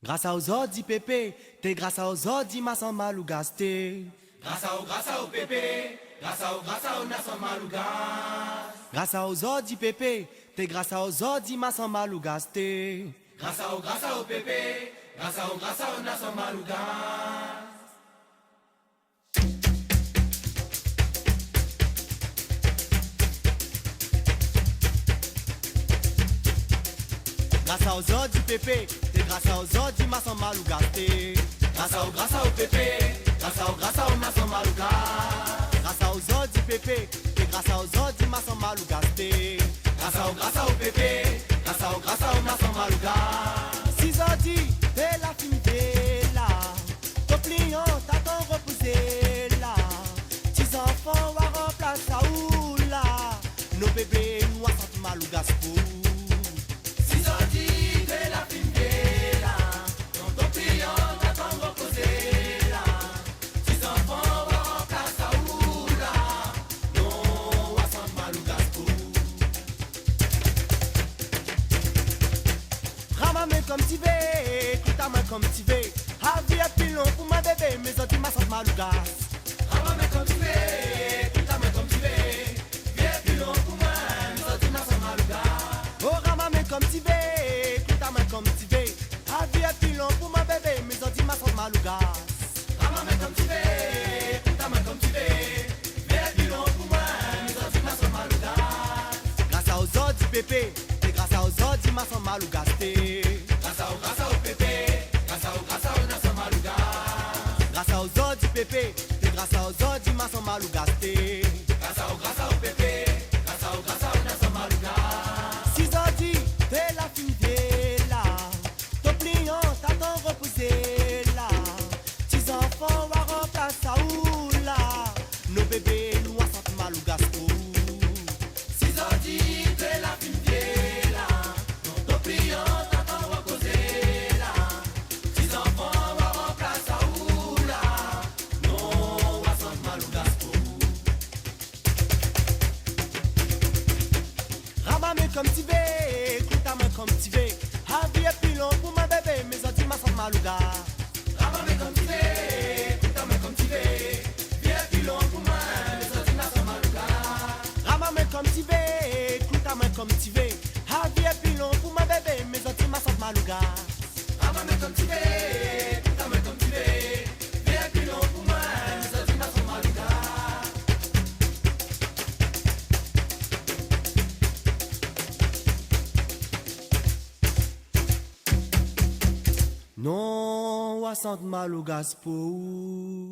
Grâce aux ordi pépé, t'es grâce aux ordi ma sans mal ou gasté. Grâce au pépé, grâce au na sans mal ou gas. Grâce aux ordi pépé, t'es grâce aux ordi ma sans mal ou gasté. Grâce au pépé, grâce au na sans mal ou gas. Grâce aux ordi pépé, t'es grâce aux ordi ma sans mal ou gasté. Grâce au pépé, grâce au na sans mal ou gas. Grâce aux ordi pépé, t'es grâce aux ordi ma sans mal ou gasté. Grâce au pépé, grâce au na sans mal ou gas. 6 ordi, t'es la finité là. Ton client t'attend repousser là. 10 enfants à remplacer à ou là. Nos bébés nous a senti mal ou gaspo. Comme tu veux, écoute ta main comme tu veux. Avis est plus long pour ma bébé, mais on dit ma sante malougas. Ramame comme tu veux, écoute ta main comme tu veux. Viens plus long pour moi, mais on dit ma sante malougas. Oh ramame comme tu veux, écoute ta main comme tu veux. Avis est plus long pour ma bébé, mais on dit ma sante malougas. Ramame comme tu veux, écoute ta main comme tu veux. Viens plus long pour moi, mais on dit ma sante malougas. Grâce aux ordi pépé, et grâce aux ordi ma sante malougas. Grâce au pépé, grâce au na sans mal ou gas. Grâce aux ordi pépé, et grâce aux ordi ma sans mal ou gasté. Grâce au pépé, grâce au na sans mal ou gas. 6 ordi, t'es la finité là. Ton client t'attend repousser là. 10 enfants à remplacer à ou là. Nos bébés nous a senti mal ou gaspo. 6 ordi, t'es la finité là. Ton client t'attend reposer là. 10 enfants à remplacer à ou là. Non, à senti mal ou gaspo. Ramame comme tu veux, écoute ta main comme tu veux. Avis est plus long pour ma bébé, mais on dit ma sante mal ou gas. Ramame comme tu veux, écoute ta main comme tu veux. Viens plus long pour moi, mais on dit ma sante mal ou gas. Ramame comme tu veux, écoute ta main comme tu veux. Avis est plus long pour ma bébé, mais on dit ma sante mal ou gas. Ramame comme tu veux, écoute ta main comme tu veux. Viens plus long pour moi, mais on dit ma sante mal ou gas. Non, wa sante mal ou gaspo.